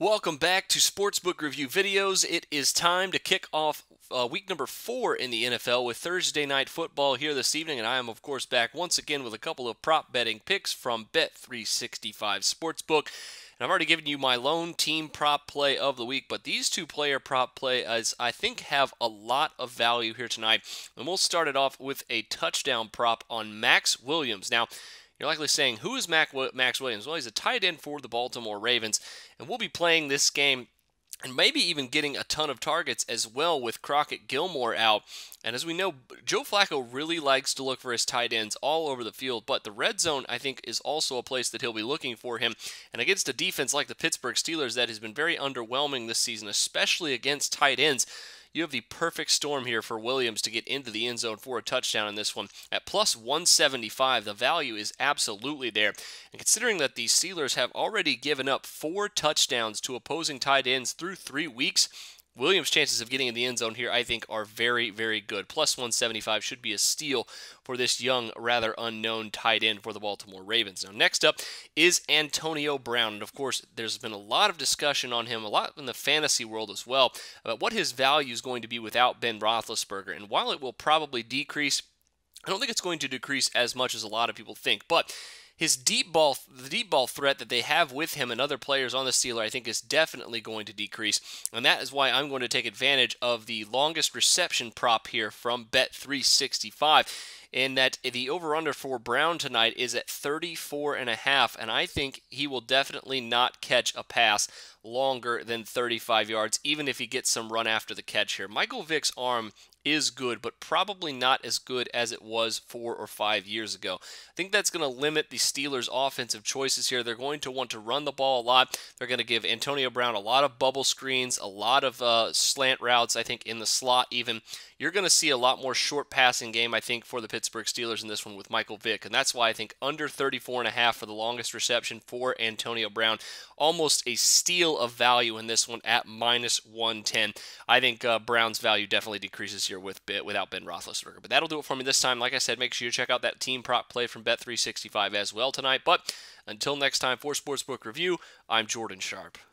Welcome back to Sportsbook Review Videos. It is time to kick off week number 4 in the NFL with Thursday Night Football here this evening, and I am, of course, back once again with a couple of prop betting picks from Bet365 Sportsbook. And I've already given you my lone team prop play of the week, but these two player prop plays, I think, have a lot of value here tonight. And we'll start it off with a touchdown prop on Max Williams. Now, you're likely saying, who is Max Williams? Well, he's a tight end for the Baltimore Ravens, and we'll be playing this game and maybe even getting a ton of targets as well with Crockett Gilmore out. And as we know, Joe Flacco really likes to look for his tight ends all over the field, but the red zone, I think, is also a place that he'll be looking for him. And against a defense like the Pittsburgh Steelers that has been very underwhelming this season, especially against tight ends, you have the perfect storm here for Williams to get into the end zone for a touchdown in this one. At plus 175, the value is absolutely there. And considering that the Steelers have already given up 4 touchdowns to opposing tight ends through 3 weeks, Williams' chances of getting in the end zone here, I think, are very, very good. Plus 175 should be a steal for this young, rather unknown tight end for the Baltimore Ravens. Now, next up is Antonio Brown. And, of course, there's been a lot of discussion on him, a lot in the fantasy world as well, about what his value is going to be without Ben Roethlisberger. And while it will probably decrease, I don't think it's going to decrease as much as a lot of people think. But the deep ball threat that they have with him and other players on the Steelers, I think, is definitely going to decrease. And that is why I'm going to take advantage of the longest reception prop here from Bet365. In that the over-under for Brown tonight is at 34.5, and I think he will definitely not catch a pass longer than 35 yards, even if he gets some run after the catch here. Michael Vick's arm is good, but probably not as good as it was 4 or 5 years ago. I think that's going to limit the Steelers' offensive choices here. They're going to want to run the ball a lot. They're going to give Antonio Brown a lot of bubble screens, a lot of slant routes, I think, in the slot even. You're going to see a lot more short passing game, I think, for the Pittsburgh Steelers in this one with Michael Vick, and that's why I think under 34.5 for the longest reception for Antonio Brown. Almost a steal of value in this one at minus 110. I think Brown's value definitely decreases here without Ben Roethlisberger. But that'll do it for me this time. Like I said, make sure you check out that team prop play from Bet365 as well tonight. But until next time for Sportsbook Review, I'm Jordan Sharp.